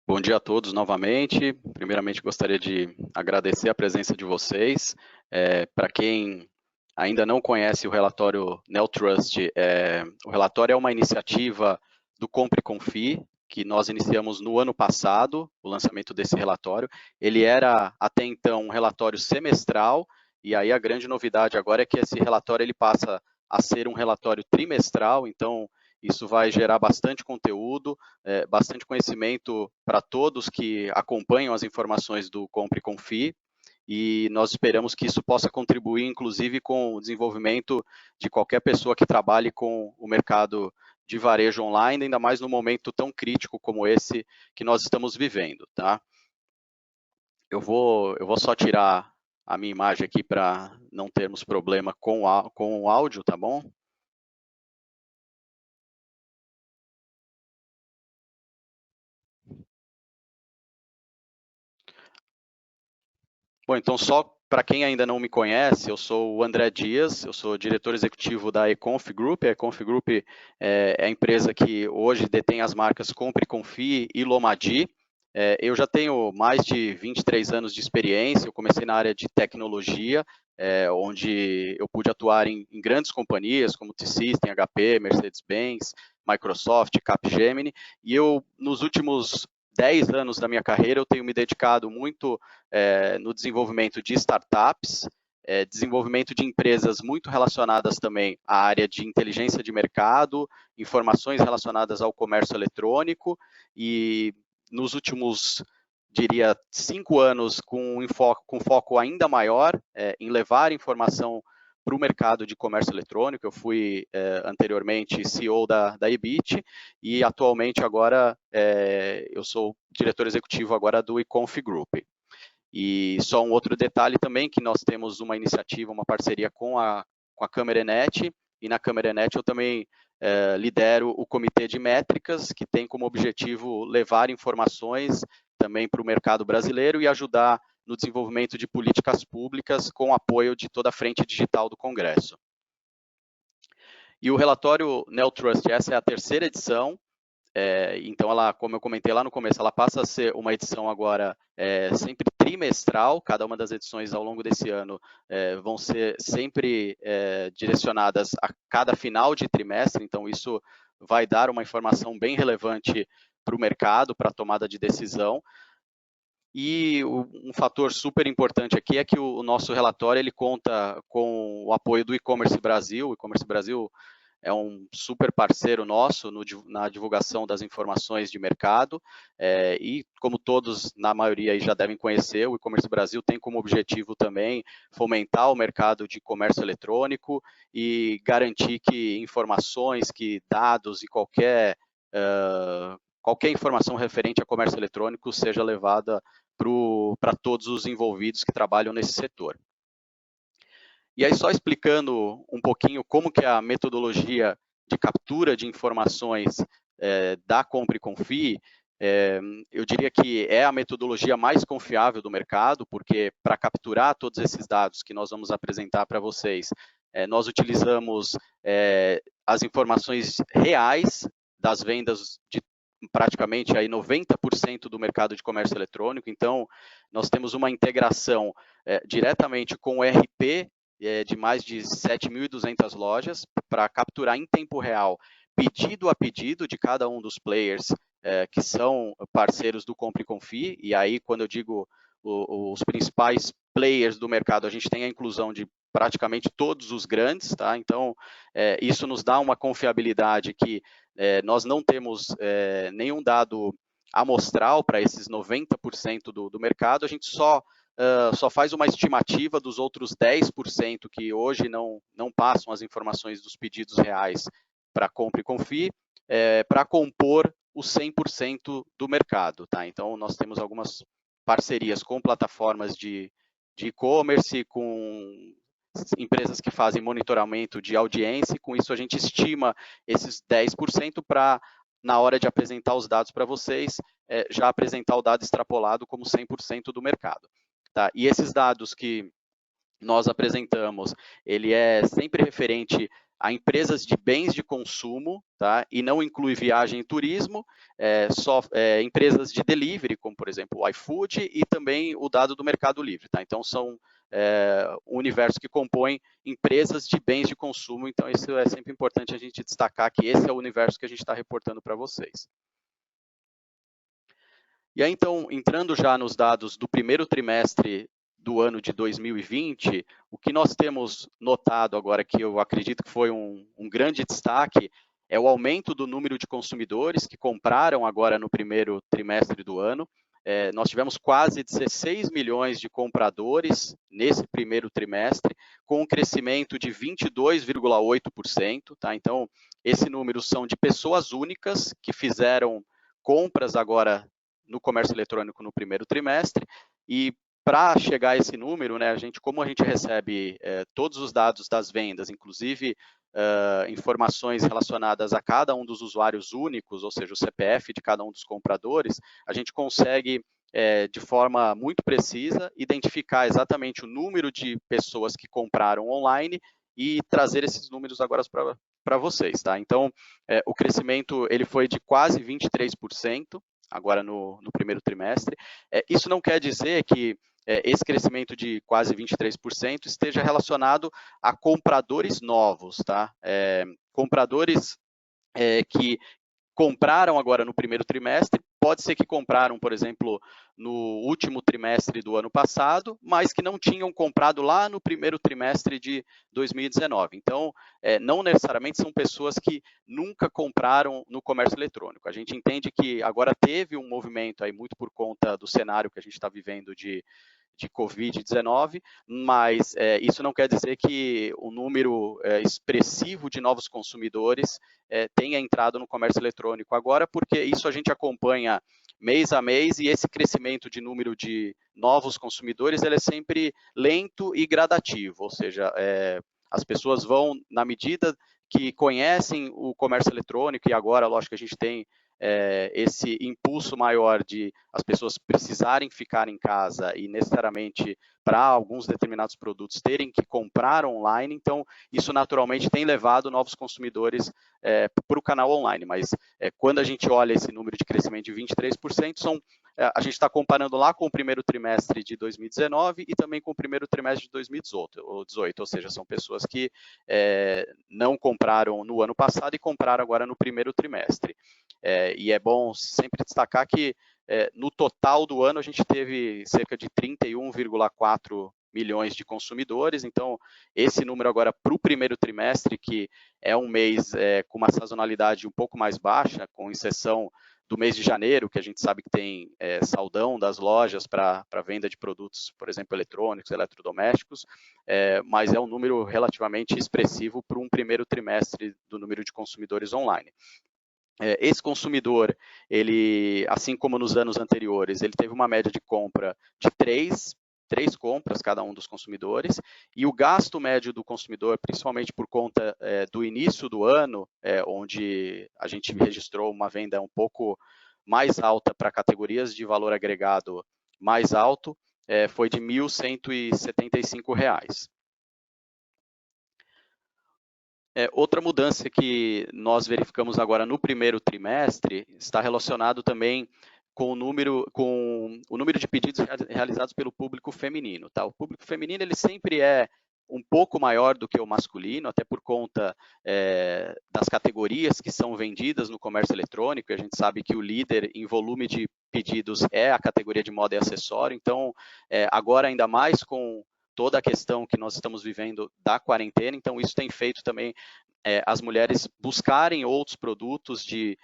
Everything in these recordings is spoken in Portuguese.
Bom dia a todos novamente. Primeiramente, gostaria de agradecer a presença de vocês. Para quem ainda não conhece o relatório Neotrust, o relatório é uma iniciativa do Compre e Confie, que nós iniciamos no ano passado, o lançamento desse relatório. Ele era, até então, um relatório semestral, e aí a grande novidade agora é que esse relatório ele passa a ser um relatório trimestral, então isso vai gerar bastante conteúdo, bastante conhecimento para todos que acompanham as informações do Compre e Confie, e nós esperamos que isso possa contribuir, inclusive, com o desenvolvimento de qualquer pessoa que trabalhe com o mercado de varejo online, ainda mais num momento tão crítico como esse que nós estamos vivendo, tá? Eu vou só tirar a minha imagem aqui para não termos problema com o áudio, tá bom? Bom, então só para quem ainda não me conhece, eu sou o André Dias, eu sou diretor executivo da Econf Group. A Econf Group é a empresa que hoje detém as marcas Compre, Confie e Lomadi. Eu já tenho mais de 23 anos de experiência, eu comecei na área de tecnologia, onde eu pude atuar em grandes companhias como T-System, HP, Mercedes-Benz, Microsoft, Capgemini, e eu, nos últimos 10 anos da minha carreira, eu tenho me dedicado muito no desenvolvimento de startups, desenvolvimento de empresas muito relacionadas também à área de inteligência de mercado, informações relacionadas ao comércio eletrônico, e nos últimos, diria, 5 anos, com foco ainda maior em levar informação para o mercado de comércio eletrônico. Eu fui anteriormente CEO da Ebit e atualmente agora eu sou diretor executivo agora do Econf Group. E só um outro detalhe também, que nós temos uma iniciativa, uma parceria com a CâmeraNet, e na CâmeraNet eu também lidero o comitê de métricas, que tem como objetivo levar informações também para o mercado brasileiro e ajudar no desenvolvimento de políticas públicas com o apoio de toda a frente digital do Congresso. E o relatório Neotrust, essa é a terceira edição, então ela, como eu comentei lá no começo, ela passa a ser uma edição agora sempre trimestral. Cada uma das edições ao longo desse ano vão ser sempre direcionadas a cada final de trimestre, então isso vai dar uma informação bem relevante para o mercado, para a tomada de decisão. E um fator super importante aqui é que o nosso relatório ele conta com o apoio do E-Commerce Brasil. O E-Commerce Brasil é um super parceiro nosso na divulgação das informações de mercado, e como todos, na maioria, aí já devem conhecer, o E-Commerce Brasil tem como objetivo também fomentar o mercado de comércio eletrônico e garantir que informações, que dados e qualquer informação referente a comércio eletrônico seja levada para todos os envolvidos que trabalham nesse setor. E aí, só explicando um pouquinho como que é a metodologia de captura de informações da Compre e Confie, eu diria que é a metodologia mais confiável do mercado, porque para capturar todos esses dados que nós vamos apresentar para vocês, nós utilizamos as informações reais das vendas de praticamente aí 90% do mercado de comércio eletrônico. Então, nós temos uma integração diretamente com o ERP de mais de 7.200 lojas para capturar em tempo real, pedido a pedido de cada um dos players que são parceiros do Compre e Confie. E aí, quando eu digo os principais players do mercado, a gente tem a inclusão de praticamente todos os grandes, tá? Então, isso nos dá uma confiabilidade que nós não temos nenhum dado amostral para esses 90% do mercado, a gente só faz uma estimativa dos outros 10% que hoje não passam as informações dos pedidos reais para Compre e Confie, para compor os 100% do mercado, tá? Então, nós temos algumas parcerias com plataformas de e-commerce, com empresas que fazem monitoramento de audiência, e com isso a gente estima esses 10% para, na hora de apresentar os dados para vocês, já apresentar o dado extrapolado como 100% do mercado. Tá? E esses dados que nós apresentamos, ele é sempre referente a empresas de bens de consumo, tá? E não inclui viagem e turismo, empresas de delivery, como por exemplo o iFood, e também o dado do Mercado Livre, tá? Então são um universo que compõe empresas de bens de consumo, então isso é sempre importante a gente destacar que esse é o universo que a gente está reportando para vocês. E aí, então, entrando já nos dados do primeiro trimestre do ano de 2020, o que nós temos notado agora, que eu acredito que foi um grande destaque, é o aumento do número de consumidores que compraram agora no primeiro trimestre do ano. Nós tivemos quase 16 milhões de compradores nesse primeiro trimestre, com um crescimento de 22,8%. Tá? Então, esse número são de pessoas únicas que fizeram compras agora no comércio eletrônico no primeiro trimestre, e para chegar a esse número, né, como a gente recebe todos os dados das vendas, inclusive informações relacionadas a cada um dos usuários únicos, ou seja, o CPF de cada um dos compradores, a gente consegue, de forma muito precisa, identificar exatamente o número de pessoas que compraram online e trazer esses números agora para vocês. Tá? Então, o crescimento ele foi de quase 23%, agora no primeiro trimestre. Isso não quer dizer que esse crescimento de quase 23% esteja relacionado a compradores novos, tá? Compradores que compraram agora no primeiro trimestre, pode ser que compraram, por exemplo, no último trimestre do ano passado, mas que não tinham comprado lá no primeiro trimestre de 2019. Então, não necessariamente são pessoas que nunca compraram no comércio eletrônico. A gente entende que agora teve um movimento aí muito por conta do cenário que a gente está vivendo de Covid-19, mas isso não quer dizer que o número expressivo de novos consumidores tenha entrado no comércio eletrônico agora, porque isso a gente acompanha mês a mês, e esse crescimento de número de novos consumidores ele é sempre lento e gradativo, ou seja, as pessoas vão, na medida que conhecem o comércio eletrônico, e agora, lógico que a gente tem esse impulso maior de as pessoas precisarem ficar em casa e necessariamente para alguns determinados produtos terem que comprar online, então isso naturalmente tem levado novos consumidores para o canal online, mas quando a gente olha esse número de crescimento de 23%, a gente está comparando lá com o primeiro trimestre de 2019 e também com o primeiro trimestre de 2018, ou seja, são pessoas que não compraram no ano passado e compraram agora no primeiro trimestre. E é bom sempre destacar que no total do ano a gente teve cerca de 31,4 milhões de consumidores, então esse número agora para o primeiro trimestre, que é um mês com uma sazonalidade um pouco mais baixa, com exceção do mês de janeiro, que a gente sabe que tem saldão das lojas para venda de produtos, por exemplo, eletrônicos, eletrodomésticos, mas é um número relativamente expressivo para um primeiro trimestre do número de consumidores online. Esse consumidor, ele, assim como nos anos anteriores, ele teve uma média de compra de três compras cada um dos consumidores, e o gasto médio do consumidor, principalmente por conta do início do ano, onde a gente registrou uma venda um pouco mais alta para categorias de valor agregado mais alto, foi de R$ 1.175. Outra mudança que nós verificamos agora no primeiro trimestre está relacionado também com o número de pedidos realizados pelo público feminino. Tá? O público feminino ele sempre é um pouco maior do que o masculino, até por conta das categorias que são vendidas no comércio eletrônico, e a gente sabe que o líder em volume de pedidos é a categoria de moda e acessório, então agora ainda mais com toda a questão que nós estamos vivendo da quarentena, então isso tem feito também as mulheres buscarem outros produtos de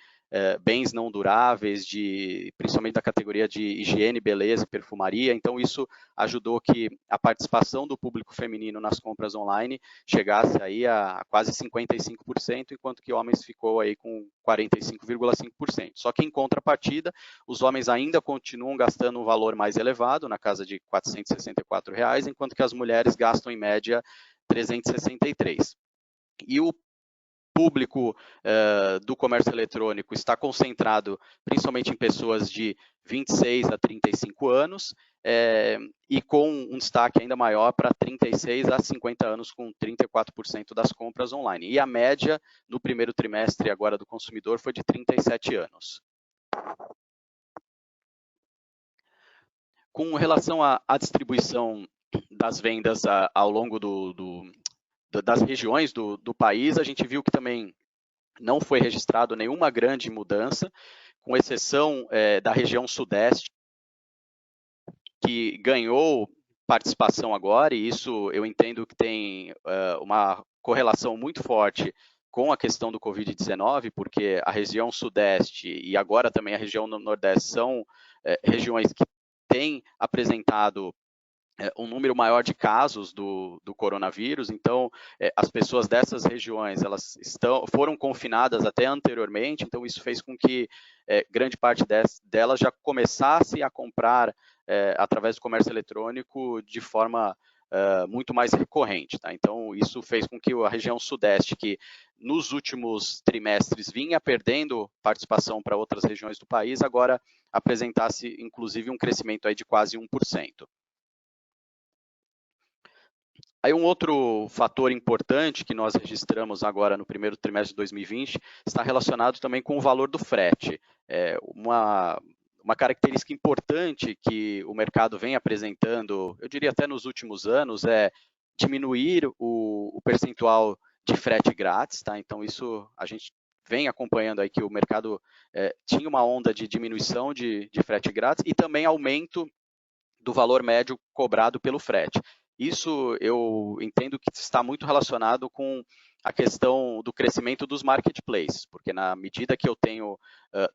bens não duráveis, principalmente da categoria de higiene, beleza e perfumaria, então isso ajudou que a participação do público feminino nas compras online chegasse aí a quase 55%, enquanto que homens ficou aí com 45,5%. Só que em contrapartida, os homens ainda continuam gastando um valor mais elevado, na casa de R$ 464, enquanto que as mulheres gastam em média R$ 363. E o público do comércio eletrônico está concentrado principalmente em pessoas de 26 a 35 anos, e com um destaque ainda maior para 36 a 50 anos, com 34% das compras online. E a média no primeiro trimestre agora do consumidor foi de 37 anos. Com relação à distribuição das vendas ao longo das regiões do país, a gente viu que também não foi registrado nenhuma grande mudança, com exceção da região sudeste, que ganhou participação agora, e isso eu entendo que tem uma correlação muito forte com a questão do Covid-19, porque a região sudeste e agora também a região nordeste são regiões que têm apresentado um número maior de casos do coronavírus, então as pessoas dessas regiões elas foram confinadas até anteriormente, então isso fez com que grande parte delas já começasse a comprar através do comércio eletrônico de forma muito mais recorrente. Tá? Então isso fez com que a região sudeste, que nos últimos trimestres vinha perdendo participação para outras regiões do país, agora apresentasse inclusive um crescimento aí de quase 1%. Aí um outro fator importante que nós registramos agora no primeiro trimestre de 2020 está relacionado também com o valor do frete. Uma característica importante que o mercado vem apresentando, eu diria até nos últimos anos, é diminuir o percentual de frete grátis, tá? Então isso a gente vem acompanhando aí que o mercado tinha uma onda de diminuição de frete grátis e também aumento do valor médio cobrado pelo frete. Isso eu entendo que está muito relacionado com a questão do crescimento dos marketplaces, porque na medida que eu tenho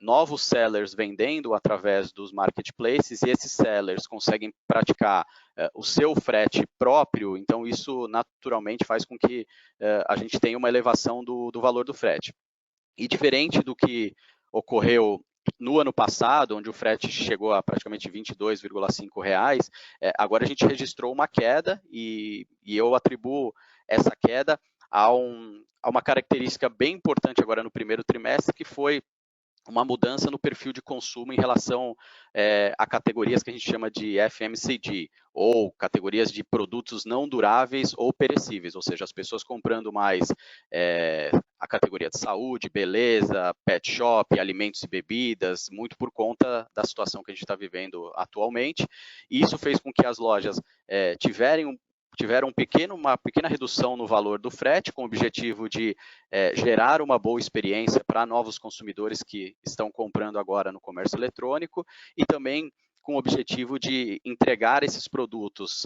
novos sellers vendendo através dos marketplaces e esses sellers conseguem praticar o seu frete próprio, então isso naturalmente faz com que a gente tenha uma elevação do valor do frete. E diferente do que ocorreu no ano passado, onde o frete chegou a praticamente R$ 22,5, agora a gente registrou uma queda e eu atribuo essa queda a uma característica bem importante agora no primeiro trimestre, que foi uma mudança no perfil de consumo em relação a categorias que a gente chama de FMCG, ou categorias de produtos não duráveis ou perecíveis, ou seja, as pessoas comprando mais a categoria de saúde, beleza, pet shop, alimentos e bebidas, muito por conta da situação que a gente está vivendo atualmente, e isso fez com que as lojas tiveram uma pequena redução no valor do frete, com o objetivo de gerar uma boa experiência para novos consumidores que estão comprando agora no comércio eletrônico e também com o objetivo de entregar esses produtos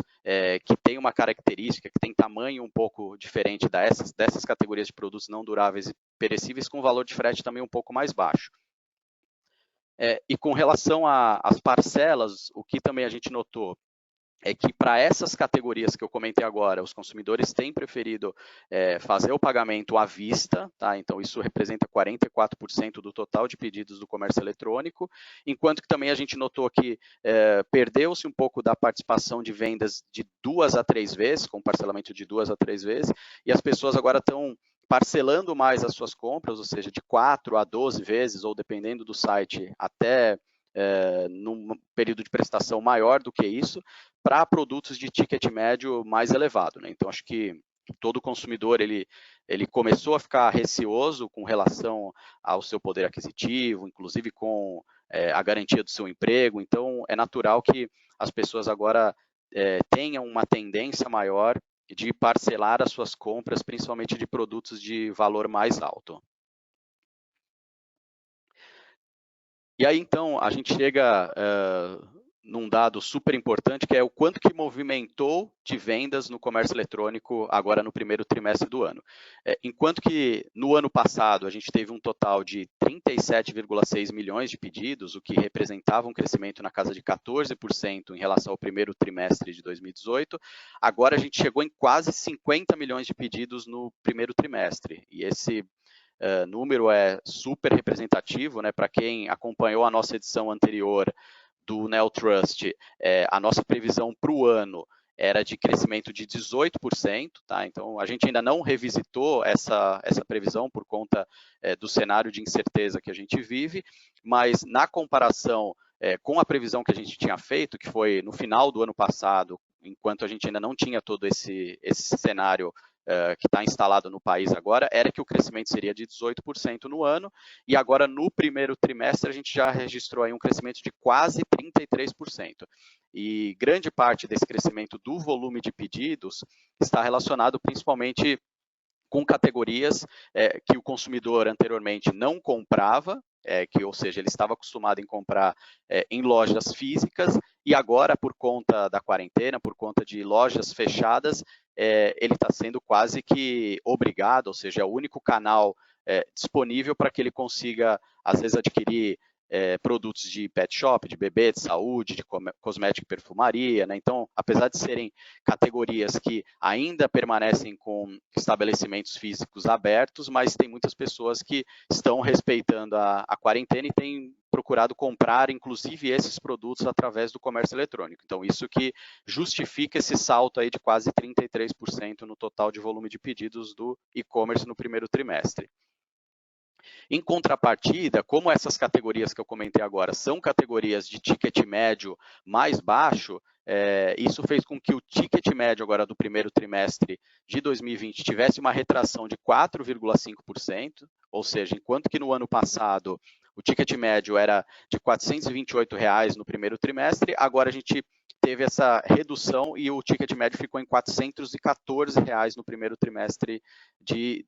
que têm uma característica, que tem tamanho um pouco diferente dessas categorias de produtos não duráveis e perecíveis, com valor de frete também um pouco mais baixo. E com relação às parcelas, o que também a gente notou é que para essas categorias que eu comentei agora, os consumidores têm preferido fazer o pagamento à vista, tá? Então isso representa 44% do total de pedidos do comércio eletrônico, enquanto que também a gente notou que perdeu-se um pouco da participação de vendas de 2 a 3 vezes, com parcelamento de 2 a 3 vezes, e as pessoas agora estão parcelando mais as suas compras, ou seja, de 4 a 12 vezes, ou dependendo do site, até num período de prestação maior do que isso, para produtos de ticket médio mais elevado, né? Então, acho que todo consumidor ele começou a ficar receoso com relação ao seu poder aquisitivo, inclusive com a garantia do seu emprego. Então, é natural que as pessoas agora tenham uma tendência maior de parcelar as suas compras, principalmente de produtos de valor mais alto. E aí, então, a gente chega num dado super importante, que é o quanto que movimentou de vendas no comércio eletrônico agora no primeiro trimestre do ano. Enquanto que no ano passado a gente teve um total de 37,6 milhões de pedidos, o que representava um crescimento na casa de 14% em relação ao primeiro trimestre de 2018, agora a gente chegou em quase 50 milhões de pedidos no primeiro trimestre. E esse número é super representativo, né? Para quem acompanhou a nossa edição anterior do Neotrust, a nossa previsão para o ano era de crescimento de 18%, tá? Então, a gente ainda não revisitou essa previsão por conta do cenário de incerteza que a gente vive, mas na comparação com a previsão que a gente tinha feito, que foi no final do ano passado, enquanto a gente ainda não tinha todo esse cenário que está instalado no país agora, era que o crescimento seria de 18% no ano, e agora no primeiro trimestre a gente já registrou aí um crescimento de quase 33%. E grande parte desse crescimento do volume de pedidos está relacionado principalmente com categorias que o consumidor anteriormente não comprava, ou seja, ele estava acostumado em comprar em lojas físicas, e agora, por conta da quarentena, por conta de lojas fechadas, ele está sendo quase que obrigado, ou seja, é o único canal disponível para que ele consiga, às vezes, adquirir produtos de pet shop, de bebê, de saúde, de cosmético e perfumaria, né? Então, apesar de serem categorias que ainda permanecem com estabelecimentos físicos abertos, mas tem muitas pessoas que estão respeitando a quarentena e têm procurado comprar, inclusive, esses produtos através do comércio eletrônico. Então, isso que justifica esse salto aí de quase 33% no total de volume de pedidos do e-commerce no primeiro trimestre. Em contrapartida, como essas categorias que eu comentei agora são categorias de ticket médio mais baixo, isso fez com que o ticket médio agora do primeiro trimestre de 2020 tivesse uma retração de 4,5%, ou seja, enquanto que no ano passado o ticket médio era de R$ 428 no primeiro trimestre, agora a gente teve essa redução e o ticket médio ficou em R$ 414 no primeiro trimestre de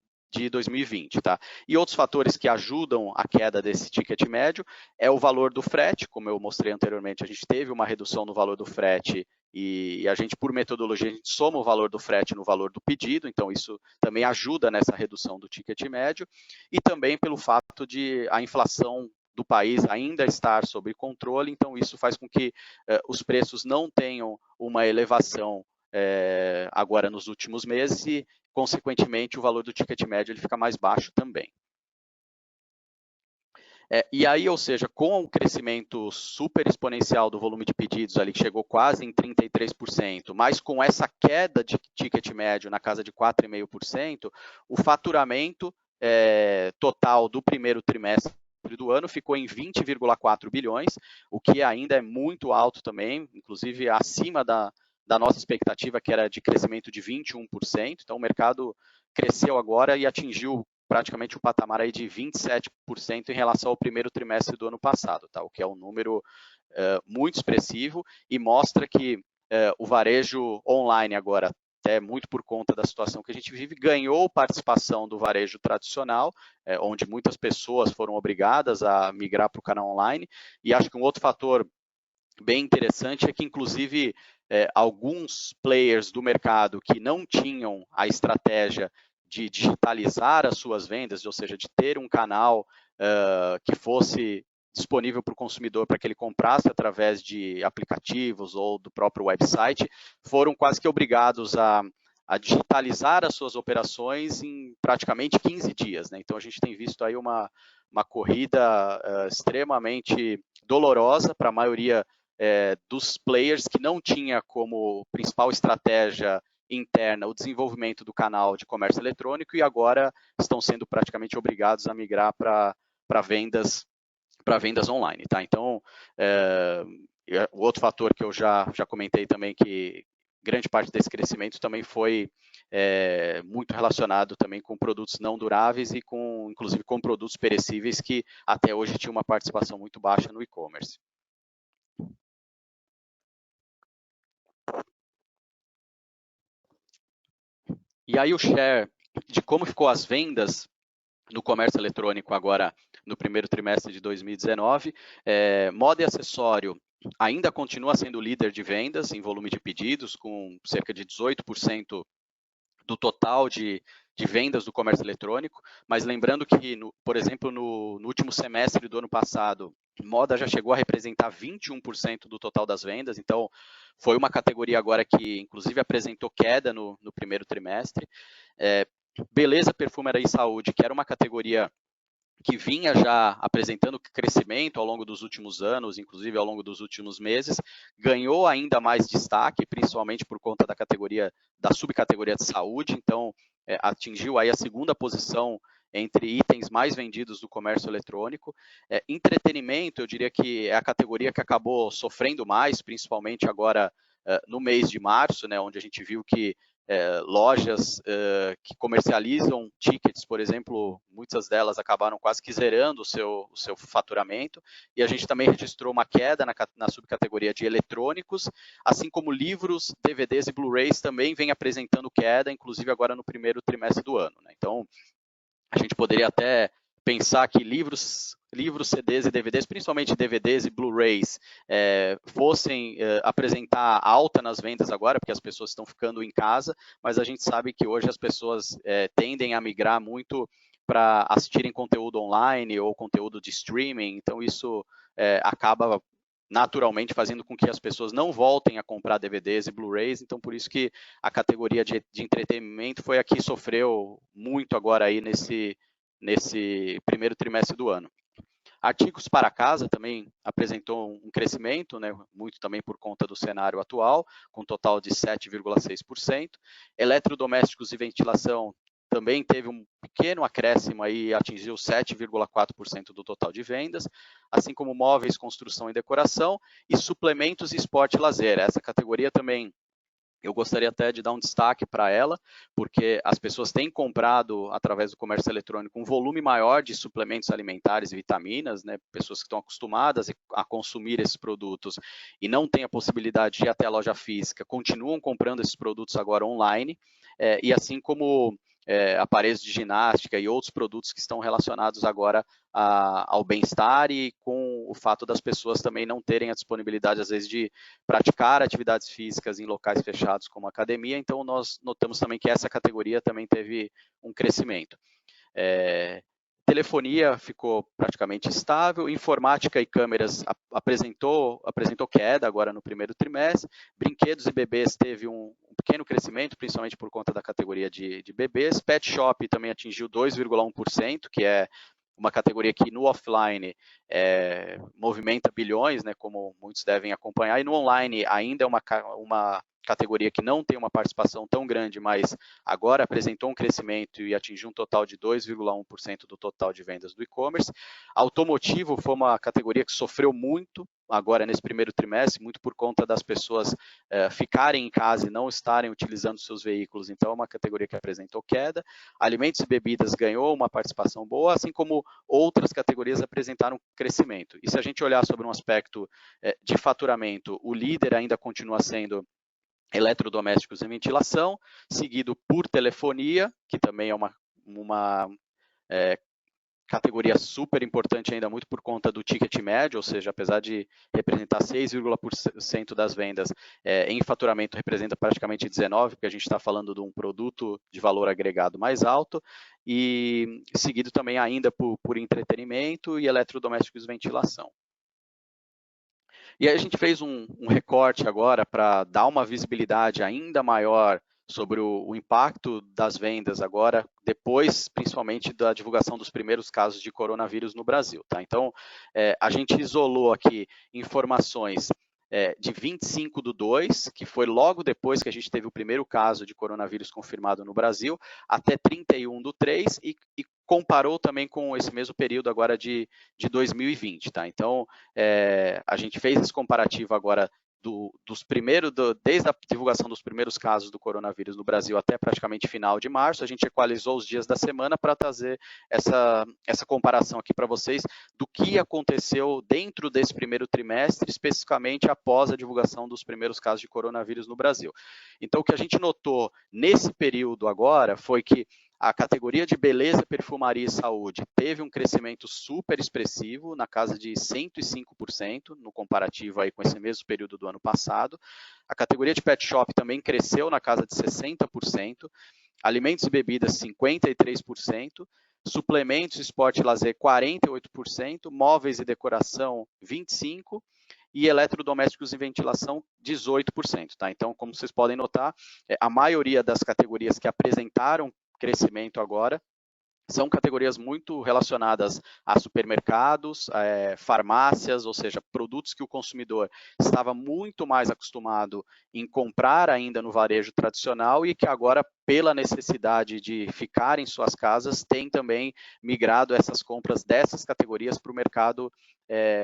2020, tá? E outros fatores que ajudam a queda desse ticket médio é o valor do frete, como eu mostrei anteriormente, a gente teve uma redução no valor do frete e a gente, por metodologia, a gente soma o valor do frete no valor do pedido, então isso também ajuda nessa redução do ticket médio, e também pelo fato de a inflação do país ainda estar sob controle, então isso faz com que os preços não tenham uma elevação agora nos últimos meses e, consequentemente, o valor do ticket médio ele fica mais baixo também. E aí, ou seja, com o crescimento super exponencial do volume de pedidos ali, que chegou quase em 33%, mas com essa queda de ticket médio na casa de 4,5%, o faturamento total do primeiro trimestre do ano ficou em 20,4 bilhões, o que ainda é muito alto também, inclusive acima da nossa expectativa, que era de crescimento de 21%. Então, o mercado cresceu agora e atingiu praticamente o patamar aí de 27% em relação ao primeiro trimestre do ano passado, tá? O que é um número muito expressivo e mostra que o varejo online agora, até muito por conta da situação que a gente vive, ganhou participação do varejo tradicional, onde muitas pessoas foram obrigadas a migrar para o canal online. E acho que um outro fator bem interessante é que, inclusive, alguns players do mercado que não tinham a estratégia de digitalizar as suas vendas, ou seja, de ter um canal que fosse disponível para o consumidor para que ele comprasse através de aplicativos ou do próprio website, foram quase que obrigados a digitalizar as suas operações em praticamente 15 dias, né? Então, a gente tem visto aí uma corrida extremamente dolorosa para a maioria dos players que não tinha como principal estratégia interna o desenvolvimento do canal de comércio eletrônico e agora estão sendo praticamente obrigados a migrar para vendas online, tá? Então, o outro fator que eu já comentei também, que grande parte desse crescimento também foi muito relacionado também com produtos não duráveis e inclusive com produtos perecíveis que até hoje tinham uma participação muito baixa no e-commerce. E aí o share de como ficou as vendas no comércio eletrônico agora no primeiro trimestre de 2019, moda e acessório ainda continua sendo líder de vendas em volume de pedidos, com cerca de 18% do total de vendas do comércio eletrônico, mas lembrando que, por exemplo, no último semestre do ano passado, moda já chegou a representar 21% do total das vendas, então foi uma categoria agora que, inclusive, apresentou queda no primeiro trimestre. Beleza, perfumaria e saúde, que era uma categoria que vinha já apresentando crescimento ao longo dos últimos anos, inclusive ao longo dos últimos meses, ganhou ainda mais destaque, principalmente por conta da subcategoria de saúde, então atingiu aí a segunda posição entre itens mais vendidos do comércio eletrônico. Entretenimento, eu diria que é a categoria que acabou sofrendo mais, principalmente agora no mês de março, né, onde a gente viu que lojas que comercializam tickets, por exemplo, muitas delas acabaram quase que zerando o seu faturamento, e a gente também registrou uma queda na subcategoria de eletrônicos, assim como livros, DVDs e Blu-rays também vem apresentando queda, inclusive agora no primeiro trimestre do ano. Né? Então, a gente poderia até pensar que livros, CDs e DVDs, principalmente DVDs e Blu-rays, fossem apresentar alta nas vendas agora, porque as pessoas estão ficando em casa, mas a gente sabe que hoje as pessoas tendem a migrar muito para assistirem conteúdo online ou conteúdo de streaming, então isso acaba naturalmente fazendo com que as pessoas não voltem a comprar DVDs e Blu-rays, então por isso que a categoria de entretenimento foi a que sofreu muito agora aí nesse primeiro trimestre do ano. Artigos para casa também apresentou um crescimento, né, muito também por conta do cenário atual, com um total de 7,6%. Eletrodomésticos e ventilação também teve um pequeno acréscimo aí, atingiu 7,4% do total de vendas, assim como móveis, construção e decoração, e suplementos, esporte e lazer. Essa categoria também eu gostaria até de dar um destaque para ela, porque as pessoas têm comprado, através do comércio eletrônico, um volume maior de suplementos alimentares e vitaminas, né? Pessoas que estão acostumadas a consumir esses produtos e não têm a possibilidade de ir até a loja física, continuam comprando esses produtos agora online, e assim como aparelhos de ginástica e outros produtos que estão relacionados agora ao bem-estar e com o fato das pessoas também não terem a disponibilidade, às vezes, de praticar atividades físicas em locais fechados como academia, então nós notamos também que essa categoria também teve um crescimento. Telefonia ficou praticamente estável, informática e câmeras apresentou queda agora no primeiro trimestre, brinquedos e bebês teve um pequeno crescimento, principalmente por conta da categoria de bebês, pet shop também atingiu 2,1%, que é uma categoria que no offline movimenta bilhões, né, como muitos devem acompanhar, e no online ainda é uma categoria que não tem uma participação tão grande, mas agora apresentou um crescimento e atingiu um total de 2,1% do total de vendas do e-commerce. Automotivo foi uma categoria que sofreu muito agora nesse primeiro trimestre, muito por conta das pessoas ficarem em casa e não estarem utilizando seus veículos, então é uma categoria que apresentou queda. Alimentos e bebidas ganhou uma participação boa, assim como outras categorias apresentaram crescimento. E se a gente olhar sobre um aspecto de faturamento, o líder ainda continua sendo eletrodomésticos e ventilação, seguido por telefonia, que também é uma categoria super importante ainda muito por conta do ticket médio, ou seja, apesar de representar 6,% das vendas, em faturamento representa praticamente 19%, porque a gente está falando de um produto de valor agregado mais alto, e seguido também ainda por entretenimento e eletrodomésticos e ventilação. E aí a gente fez um recorte agora para dar uma visibilidade ainda maior sobre o impacto das vendas agora, depois, principalmente, da divulgação dos primeiros casos de coronavírus no Brasil. Tá? Então, a gente isolou aqui informações de 25/2, que foi logo depois que a gente teve o primeiro caso de coronavírus confirmado no Brasil, até 31/3 e comparou também com esse mesmo período agora de 2020. Tá? Então, a gente fez esse comparativo agora desde a divulgação dos primeiros casos do coronavírus no Brasil até praticamente final de março, a gente equalizou os dias da semana para trazer essa comparação aqui para vocês do que aconteceu dentro desse primeiro trimestre, especificamente após a divulgação dos primeiros casos de coronavírus no Brasil. Então, o que a gente notou nesse período agora foi que a categoria de beleza, perfumaria e saúde teve um crescimento super expressivo, na casa de 105%, no comparativo aí com esse mesmo período do ano passado. A categoria de pet shop também cresceu na casa de 60%, alimentos e bebidas 53%, suplementos, esporte e lazer 48%, móveis e decoração 25%, e eletrodomésticos e ventilação 18%. Tá? Então, como vocês podem notar, a maioria das categorias que apresentaram crescimento agora são categorias muito relacionadas a supermercados, farmácias, ou seja, produtos que o consumidor estava muito mais acostumado em comprar ainda no varejo tradicional e que agora, pela necessidade de ficar em suas casas, tem também migrado essas compras dessas categorias para o mercado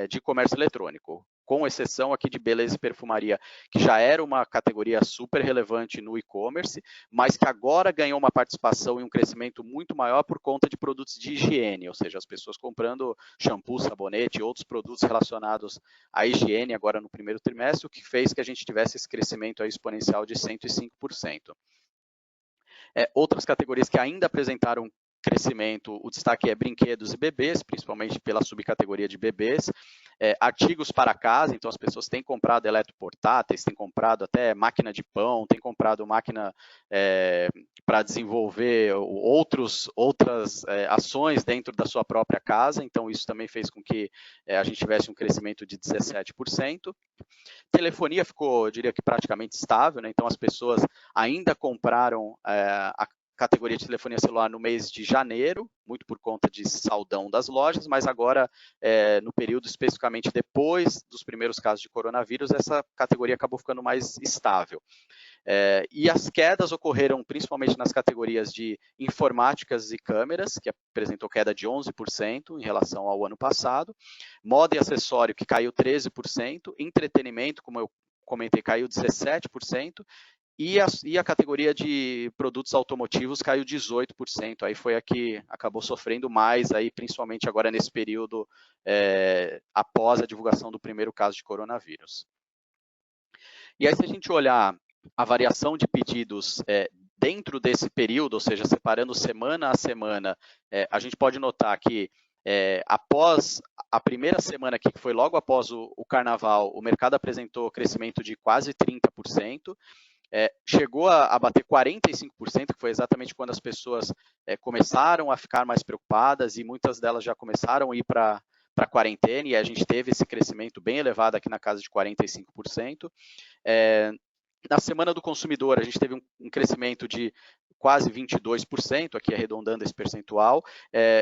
de comércio eletrônico, com exceção aqui de beleza e perfumaria, que já era uma categoria super relevante no e-commerce, mas que agora ganhou uma participação e um crescimento muito maior por conta de produtos de higiene, ou seja, as pessoas comprando shampoo, sabonete e outros produtos relacionados à higiene agora no primeiro trimestre, o que fez que a gente tivesse esse crescimento aí exponencial de 105%. Outras categorias que ainda apresentaram crescimento, o destaque é brinquedos e bebês, principalmente pela subcategoria de bebês, artigos para casa, então as pessoas têm comprado eletroportáteis, têm comprado até máquina de pão, têm comprado máquina para desenvolver outras ações dentro da sua própria casa, então isso também fez com que a gente tivesse um crescimento de 17%. Telefonia ficou, eu diria que praticamente estável, né? Então as pessoas ainda compraram a categoria de telefonia celular no mês de janeiro, muito por conta de saldão das lojas, mas agora, no período especificamente depois dos primeiros casos de coronavírus, essa categoria acabou ficando mais estável. E as quedas ocorreram principalmente nas categorias de informáticas e câmeras, que apresentou queda de 11% em relação ao ano passado, moda e acessório, que caiu 13%, entretenimento, como eu comentei, caiu 17%, e a categoria de produtos automotivos caiu 18%, aí foi a que acabou sofrendo mais, aí, principalmente agora nesse período após a divulgação do primeiro caso de coronavírus. E aí, se a gente olhar a variação de pedidos dentro desse período, ou seja, separando semana a semana, a gente pode notar que após a primeira semana aqui, que foi logo após o carnaval, o mercado apresentou crescimento de quase 30%, chegou a bater 45%, que foi exatamente quando as pessoas começaram a ficar mais preocupadas e muitas delas já começaram a ir para a quarentena, e a gente teve esse crescimento bem elevado aqui na casa de 45%. Na semana do consumidor, a gente teve um crescimento de quase 22%, aqui arredondando esse percentual.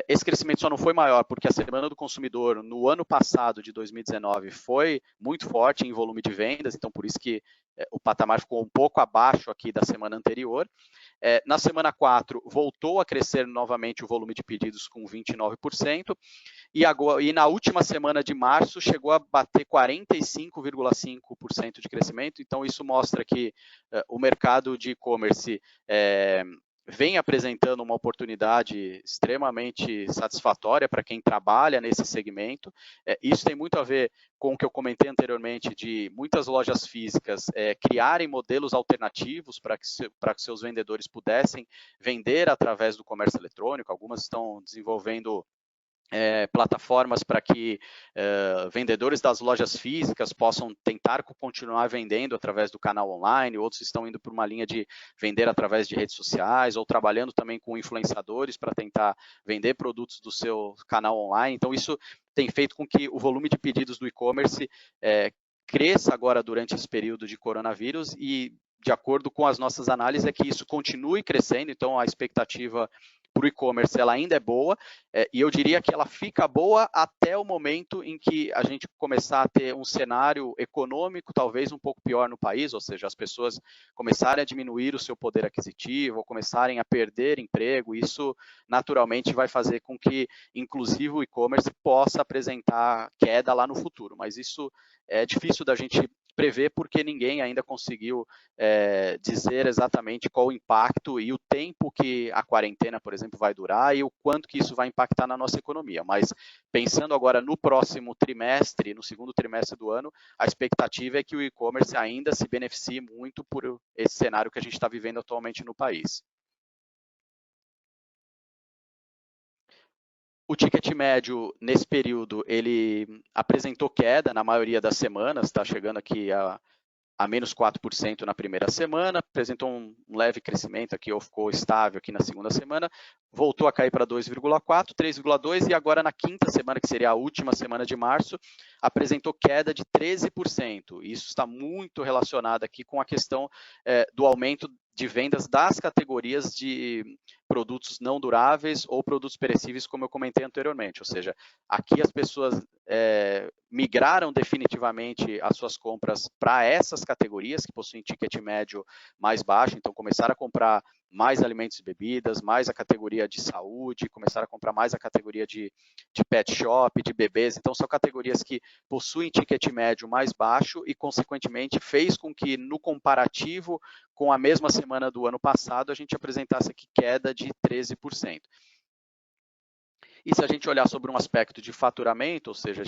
Esse crescimento só não foi maior porque a semana do consumidor no ano passado, de 2019, foi muito forte em volume de vendas, então por isso que o patamar ficou um pouco abaixo aqui da semana anterior. Na semana 4, voltou a crescer novamente o volume de pedidos com 29%, e na última semana de março chegou a bater 45,5% de crescimento, então isso mostra que o mercado de e-commerce vem apresentando uma oportunidade extremamente satisfatória para quem trabalha nesse segmento. Isso tem muito a ver com o que eu comentei anteriormente, de muitas lojas físicas criarem modelos alternativos para que seus vendedores pudessem vender através do comércio eletrônico. Algumas estão desenvolvendo plataformas para que vendedores das lojas físicas possam tentar continuar vendendo através do canal online, outros estão indo por uma linha de vender através de redes sociais, ou trabalhando também com influenciadores para tentar vender produtos do seu canal online. Então, isso tem feito com que o volume de pedidos do e-commerce cresça agora durante esse período de coronavírus, e de acordo com as nossas análises é que isso continue crescendo, então a expectativa para o e-commerce ela ainda é boa, e eu diria que ela fica boa até o momento em que a gente começar a ter um cenário econômico talvez um pouco pior no país, ou seja, as pessoas começarem a diminuir o seu poder aquisitivo, ou começarem a perder emprego. Isso naturalmente vai fazer com que, inclusive, o e-commerce possa apresentar queda lá no futuro, mas isso é difícil da gente prever porque ninguém ainda conseguiu dizer exatamente qual o impacto e o tempo que a quarentena, por exemplo, vai durar e o quanto que isso vai impactar na nossa economia. Mas pensando agora no próximo trimestre, no segundo trimestre do ano, a expectativa é que o e-commerce ainda se beneficie muito por esse cenário que a gente está vivendo atualmente no país. O ticket médio, nesse período, ele apresentou queda na maioria das semanas, está chegando aqui a menos 4% na primeira semana, apresentou um leve crescimento aqui, ou ficou estável aqui na segunda semana, voltou a cair para 2,4%, 3,2%, e agora na quinta semana, que seria a última semana de março, apresentou queda de 13%. Isso está muito relacionado aqui com a questão do aumento de vendas das categorias de produtos não duráveis ou produtos perecíveis, como eu comentei anteriormente. Ou seja, aqui as pessoas migraram definitivamente as suas compras para essas categorias que possuem ticket médio mais baixo, então começaram a comprar mais alimentos e bebidas, mais a categoria de saúde, começaram a comprar mais a categoria de pet shop, de bebês. Então, são categorias que possuem ticket médio mais baixo e, consequentemente, fez com que, no comparativo com a mesma semana do ano passado, a gente apresentasse aqui queda de 13%. E se a gente olhar sobre um aspecto de faturamento, ou seja,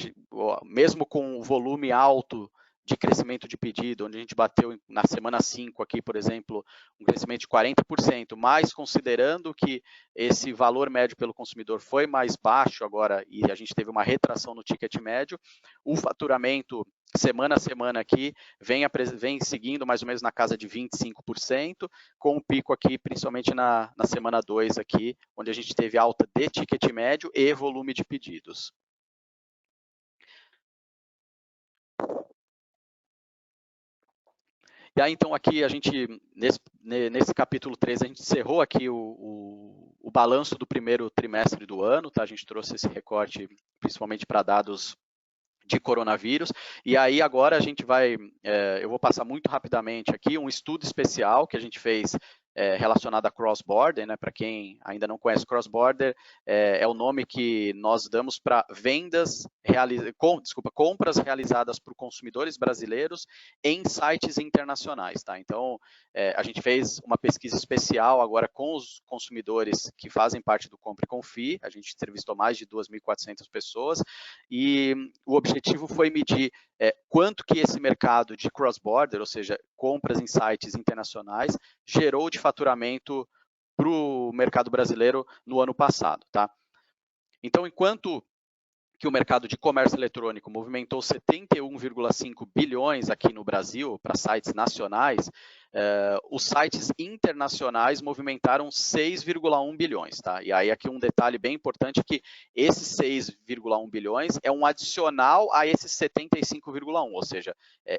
mesmo com o volume alto de crescimento de pedido, onde a gente bateu na semana 5 aqui, por exemplo, um crescimento de 40%, mas considerando que esse valor médio pelo consumidor foi mais baixo agora e a gente teve uma retração no ticket médio, o faturamento semana a semana aqui vem seguindo mais ou menos na casa de 25%, com um pico aqui principalmente na semana 2 aqui, onde a gente teve alta de ticket médio e volume de pedidos. E aí, então, aqui a gente, nesse capítulo 3, a gente encerrou aqui o balanço do primeiro trimestre do ano, tá? A gente trouxe esse recorte principalmente para dados de coronavírus, e aí agora a gente vai, eu vou passar muito rapidamente aqui um estudo especial que a gente fez relacionado a cross-border, né? Para quem ainda não conhece cross-border, é o nome que nós damos para compras realizadas por consumidores brasileiros em sites internacionais, tá? Então, a gente fez uma pesquisa especial agora com os consumidores que fazem parte do Compre e Confie, a gente entrevistou mais de 2.400 pessoas, e o objetivo foi medir quanto que esse mercado de cross-border, ou seja, compras em sites internacionais, gerou de faturamento para o mercado brasileiro no ano passado, tá? Então, enquanto que o mercado de comércio eletrônico movimentou 71,5 bilhões aqui no Brasil para sites nacionais, os sites internacionais movimentaram 6,1 bilhões. Tá? E aí aqui um detalhe bem importante que esses 6,1 bilhões é um adicional a esses 75,1, ou seja,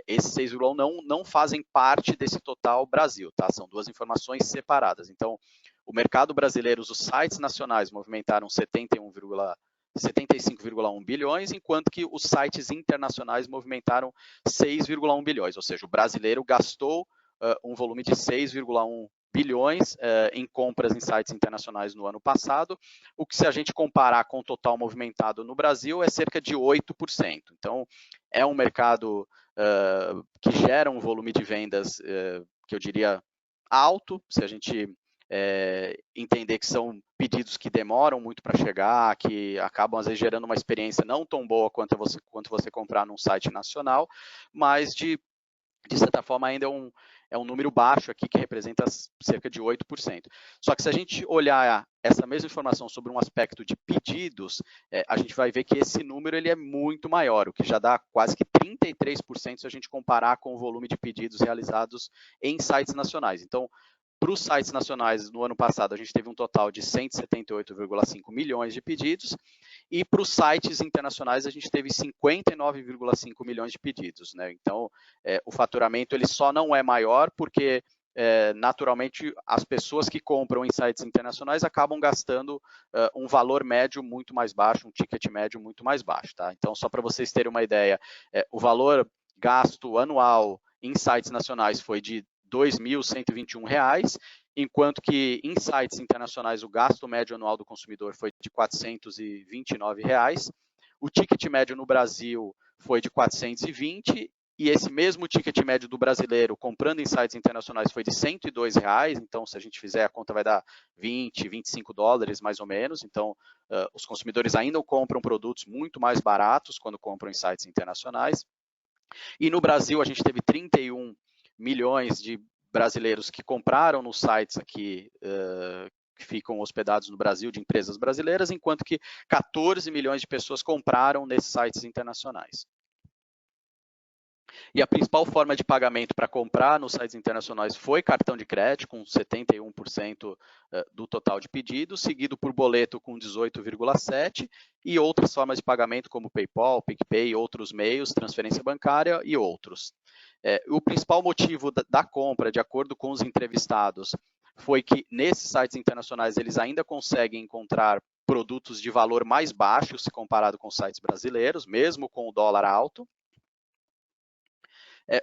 esses 6,1 não fazem parte desse total Brasil, tá? São duas informações separadas. Então, o mercado brasileiro, os sites nacionais movimentaram 75,1 bilhões, enquanto que os sites internacionais movimentaram 6,1 bilhões, ou seja, o brasileiro gastou um volume de 6,1 bilhões em compras em sites internacionais no ano passado, o que se a gente comparar com o total movimentado no Brasil é cerca de 8%. Então, é um mercado que gera um volume de vendas que eu diria alto, se a gente entender que são pedidos que demoram muito para chegar, que acabam às vezes gerando uma experiência não tão boa quanto você comprar num site nacional, mas de certa forma ainda é um número baixo aqui que representa cerca de 8%. Só que se a gente olhar essa mesma informação sobre um aspecto de pedidos, a gente vai ver que esse número ele é muito maior, o que já dá quase que 33% se a gente comparar com o volume de pedidos realizados em sites nacionais. Então, para os sites nacionais, no ano passado, a gente teve um total de 178,5 milhões de pedidos, e para os sites internacionais, a gente teve 59,5 milhões de pedidos. Né? Então, o faturamento ele só não é maior porque, naturalmente, as pessoas que compram em sites internacionais acabam gastando um valor médio muito mais baixo, um ticket médio muito mais baixo. Tá? Então, só para vocês terem uma ideia, o valor gasto anual em sites nacionais foi de R$ 2.121, enquanto que em sites internacionais o gasto médio anual do consumidor foi de R$ 429. O ticket médio no Brasil foi de 420, e esse mesmo ticket médio do brasileiro comprando em sites internacionais foi de R$ 102, então se a gente fizer a conta vai dar 20, 25 dólares mais ou menos, então os consumidores ainda compram produtos muito mais baratos quando compram em sites internacionais. E no Brasil a gente teve 31 milhões de brasileiros que compraram nos sites aqui que ficam hospedados no Brasil, de empresas brasileiras, enquanto que 14 milhões de pessoas compraram nesses sites internacionais. E a principal forma de pagamento para comprar nos sites internacionais foi cartão de crédito, com 71% do total de pedidos, seguido por boleto com 18,7%, e outras formas de pagamento como PayPal, PicPay, outros meios, transferência bancária e outros. O principal motivo da compra, de acordo com os entrevistados, foi que nesses sites internacionais eles ainda conseguem encontrar produtos de valor mais baixo se comparado com os sites brasileiros, mesmo com o dólar alto.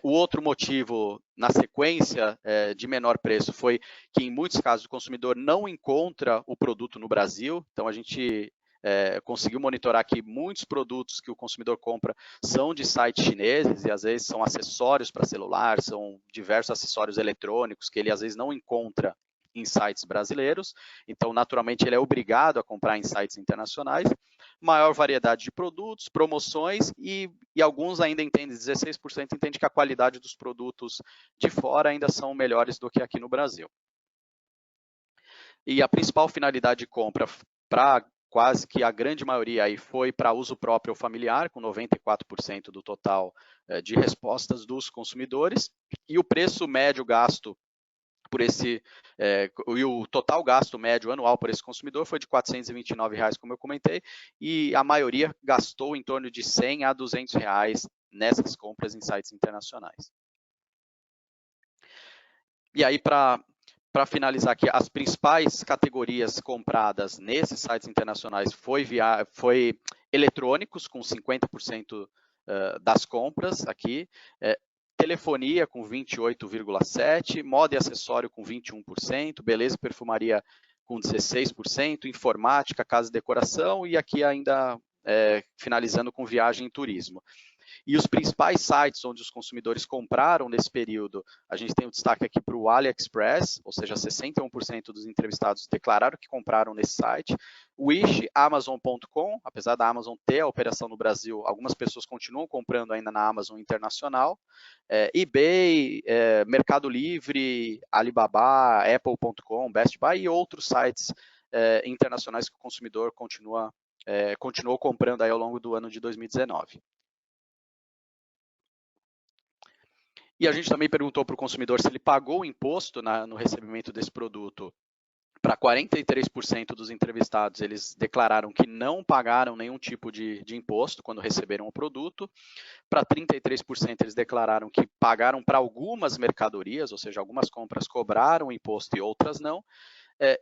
O outro motivo, na sequência de menor preço, foi que, em muitos casos, o consumidor não encontra o produto no Brasil. Então, a gente conseguiu monitorar que muitos produtos que o consumidor compra são de sites chineses e, às vezes, são acessórios para celular, são diversos acessórios eletrônicos que ele, às vezes, não encontra em sites brasileiros. Então, naturalmente, ele é obrigado a comprar em sites internacionais. Maior variedade de produtos, promoções e alguns ainda entendem, 16% entende que a qualidade dos produtos de fora ainda são melhores do que aqui no Brasil. E a principal finalidade de compra para quase que a grande maioria aí foi para uso próprio ou familiar, com 94% do total de respostas dos consumidores. E o preço médio gasto por esse, e o total gasto médio anual por esse consumidor foi de R$ 429, como eu comentei, e a maioria gastou em torno de R$ 100 a R$ 200 nessas compras em sites internacionais. E aí, para finalizar aqui, as principais categorias compradas nesses sites internacionais foi eletrônicos, com 50% das compras aqui, telefonia com 28,7%, moda e acessório com 21%, beleza e perfumaria com 16%, informática, casa e decoração, e aqui ainda finalizando com viagem e turismo. E os principais sites onde os consumidores compraram nesse período, a gente tem um destaque aqui para o AliExpress, ou seja, 61% dos entrevistados declararam que compraram nesse site. Wish, Amazon.com, apesar da Amazon ter a operação no Brasil, algumas pessoas continuam comprando ainda na Amazon internacional. eBay, Mercado Livre, Alibaba, Apple.com, Best Buy e outros sites internacionais que o consumidor continuou comprando aí ao longo do ano de 2019. E a gente também perguntou para o consumidor se ele pagou o imposto no recebimento desse produto. Para 43% dos entrevistados, eles declararam que não pagaram nenhum tipo de imposto quando receberam o produto. Para 33%, eles declararam que pagaram para algumas mercadorias, ou seja, algumas compras cobraram imposto e outras não.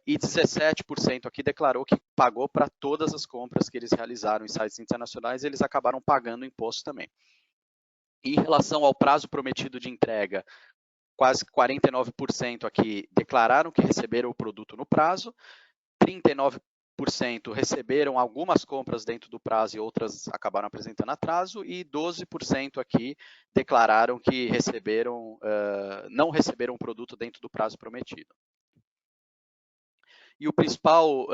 E 17% aqui declarou que pagou para todas as compras que eles realizaram em sites internacionais, eles acabaram pagando imposto também. Em relação ao prazo prometido de entrega, quase 49% aqui declararam que receberam o produto no prazo, 39% receberam algumas compras dentro do prazo e outras acabaram apresentando atraso, e 12% aqui declararam que não receberam o produto dentro do prazo prometido. E o principal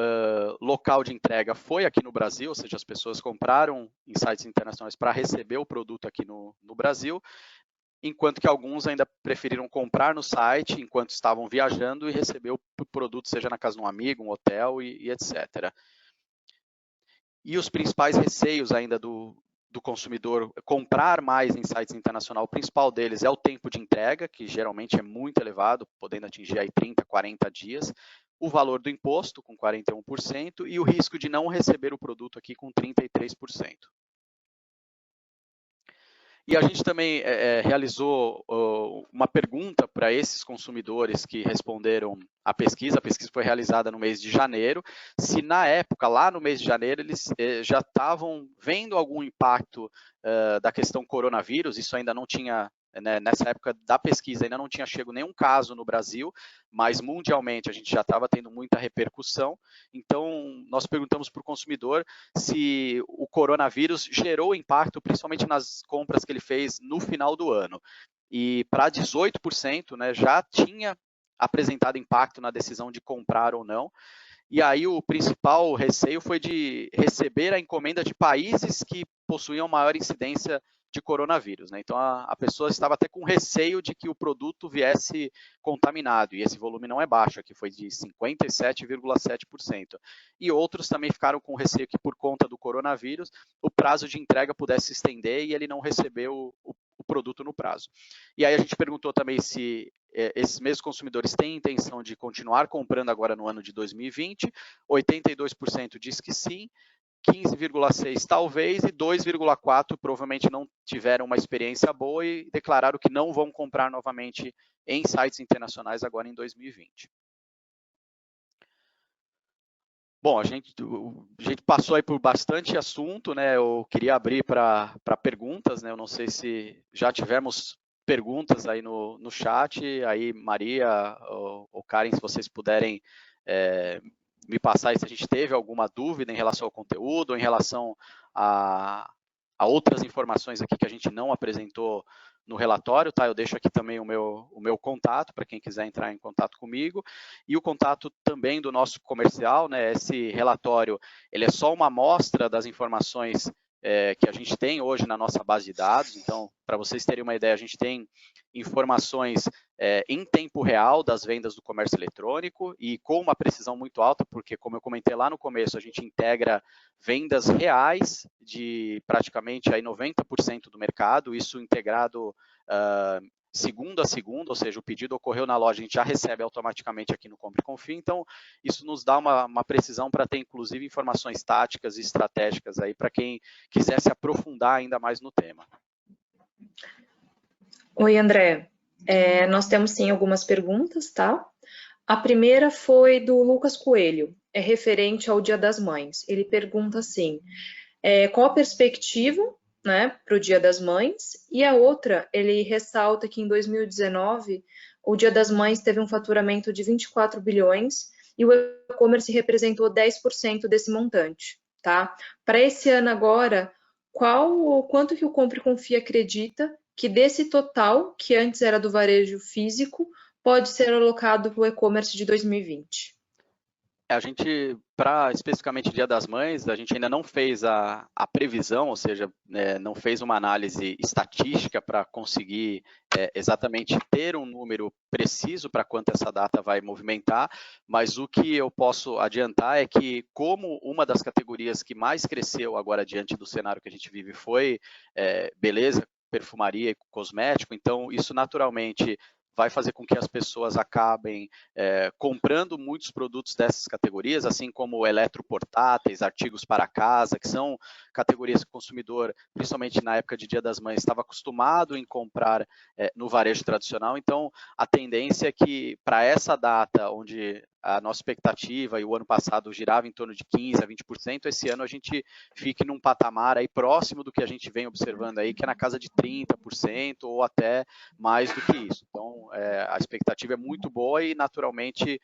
local de entrega foi aqui no Brasil, ou seja, as pessoas compraram em sites internacionais para receber o produto aqui no Brasil, enquanto que alguns ainda preferiram comprar no site enquanto estavam viajando e receber o produto, seja na casa de um amigo, um hotel e etc. E os principais receios ainda do consumidor comprar mais em sites internacionais, o principal deles é o tempo de entrega, que geralmente é muito elevado, podendo atingir aí 30, 40 dias, o valor do imposto, com 41%, e o risco de não receber o produto aqui, com 33%. E a gente também realizou uma pergunta para esses consumidores que responderam à pesquisa. A pesquisa foi realizada no mês de janeiro. Se na época, lá no mês de janeiro, eles já estavam vendo algum impacto da questão coronavírus. Isso ainda não tinha, nessa época da pesquisa, ainda não tinha chegado nenhum caso no Brasil, mas mundialmente a gente já estava tendo muita repercussão. Então, nós perguntamos para o consumidor se o coronavírus gerou impacto, principalmente nas compras que ele fez no final do ano. E para 18%, já tinha apresentado impacto na decisão de comprar ou não. E aí o principal receio foi de receber a encomenda de países que possuíam maior incidência de coronavírus. Então, a pessoa estava até com receio de que o produto viesse contaminado, e esse volume não é baixo, aqui foi de 57,7%. E outros também ficaram com receio que, por conta do coronavírus, o prazo de entrega pudesse se estender e ele não recebeu o produto no prazo. E aí a gente perguntou também se esses mesmos consumidores têm intenção de continuar comprando agora no ano de 2020, 82% diz que sim, 15,6% talvez e 2,4% provavelmente não tiveram uma experiência boa e declararam que não vão comprar novamente em sites internacionais agora em 2020. Bom, a gente passou aí por bastante assunto, né? Eu queria abrir para perguntas, né? Eu não sei se já tivemos perguntas aí no chat. Aí, Maria ou Karen, se vocês puderem me passar aí se a gente teve alguma dúvida em relação ao conteúdo, ou em relação a outras informações aqui que a gente não apresentou no relatório, tá? Eu deixo aqui também o meu contato para quem quiser entrar em contato comigo e o contato também do nosso comercial, né? Esse relatório, ele é só uma amostra das informações que a gente tem hoje na nossa base de dados. Então, para vocês terem uma ideia, a gente tem informações em tempo real das vendas do comércio eletrônico e com uma precisão muito alta, porque, como eu comentei lá no começo, a gente integra vendas reais de praticamente aí 90% do mercado, isso integrado segunda a segunda, ou seja, o pedido ocorreu na loja, a gente já recebe automaticamente aqui no Compre e Confie, então isso nos dá uma precisão para ter, inclusive, informações táticas e estratégicas aí para quem quiser se aprofundar ainda mais no tema. Oi, André. Nós temos sim algumas perguntas, tá? A primeira foi do Lucas Coelho, é referente ao Dia das Mães. Ele pergunta assim, qual a perspectiva, né, para o Dia das Mães? E a outra, ele ressalta que em 2019, o Dia das Mães teve um faturamento de 24 bilhões e o e-commerce representou 10% desse montante, tá? Para esse ano agora, quanto que o Compre e Confie acredita que desse total, que antes era do varejo físico, pode ser alocado para o e-commerce de 2020? A gente, para especificamente Dia das Mães, a gente ainda não fez a previsão, ou seja, não fez uma análise estatística para conseguir exatamente ter um número preciso para quanto essa data vai movimentar, mas o que eu posso adiantar é que, como uma das categorias que mais cresceu agora diante do cenário que a gente vive foi beleza, perfumaria e cosmético, então isso naturalmente vai fazer com que as pessoas acabem comprando muitos produtos dessas categorias, assim como eletroportáteis, artigos para casa, que são categorias que o consumidor, principalmente na época de Dia das Mães, estava acostumado em comprar no varejo tradicional. Então, a tendência é que para essa data, onde a nossa expectativa e o ano passado girava em torno de 15% a 20%, esse ano a gente fique num patamar aí próximo do que a gente vem observando aí, que é na casa de 30% ou até mais do que isso. Então, a expectativa é muito boa e, naturalmente,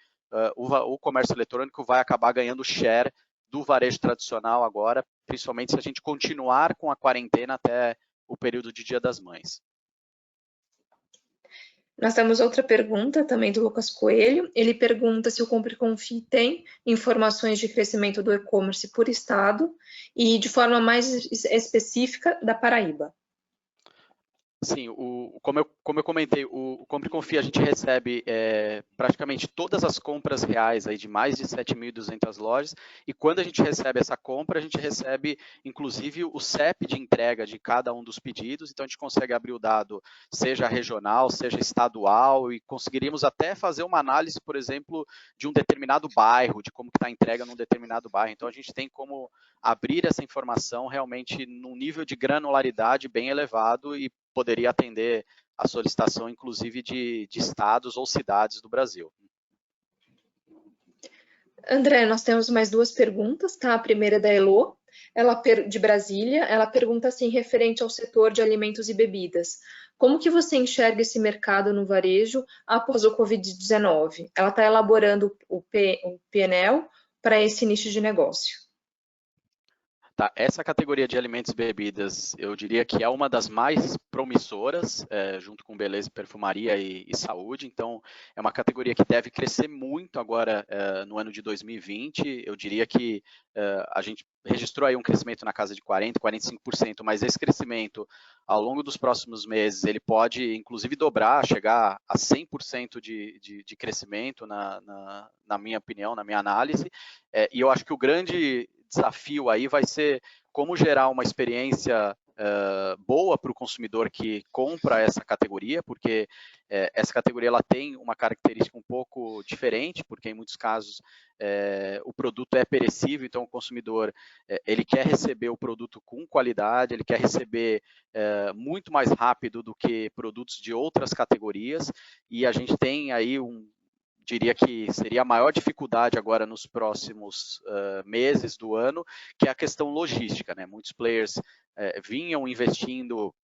o comércio eletrônico vai acabar ganhando share do varejo tradicional agora, principalmente se a gente continuar com a quarentena até o período de Dia das Mães. Nós temos outra pergunta também do Lucas Coelho. Ele pergunta se o Compre e Confie tem informações de crescimento do e-commerce por estado e de forma mais específica da Paraíba. Sim, como eu comentei, o Compre e Confie a gente recebe praticamente todas as compras reais aí de mais de 7.200 lojas, e quando a gente recebe essa compra, a gente recebe inclusive o CEP de entrega de cada um dos pedidos, então a gente consegue abrir o dado, seja regional, seja estadual, e conseguiríamos até fazer uma análise, por exemplo, de um determinado bairro, de como está a entrega num determinado bairro. Então a gente tem como abrir essa informação realmente num nível de granularidade bem elevado e poderia atender a solicitação, inclusive, de estados ou cidades do Brasil. André, nós temos mais duas perguntas, tá? A primeira é da Elo, de Brasília. Ela pergunta assim, referente ao setor de alimentos e bebidas. Como que você enxerga esse mercado no varejo após o Covid-19? Ela está elaborando o PNL para esse nicho de negócio. Tá, essa categoria de alimentos e bebidas, eu diria que é uma das mais promissoras, junto com beleza, perfumaria e saúde. Então, é uma categoria que deve crescer muito agora no ano de 2020. Eu diria que a gente registrou aí um crescimento na casa de 40%, 45%, mas esse crescimento, ao longo dos próximos meses, ele pode, inclusive, dobrar, chegar a 100% de crescimento, na minha opinião, na minha análise. E eu acho que o grande desafio aí vai ser como gerar uma experiência boa para o consumidor que compra essa categoria, porque essa categoria ela tem uma característica um pouco diferente, porque em muitos casos o produto é perecível, então o consumidor ele quer receber o produto com qualidade, ele quer receber muito mais rápido do que produtos de outras categorias, e a gente tem aí diria que seria a maior dificuldade agora nos próximos meses do ano, que é a questão logística, né? Muitos players vinham investindo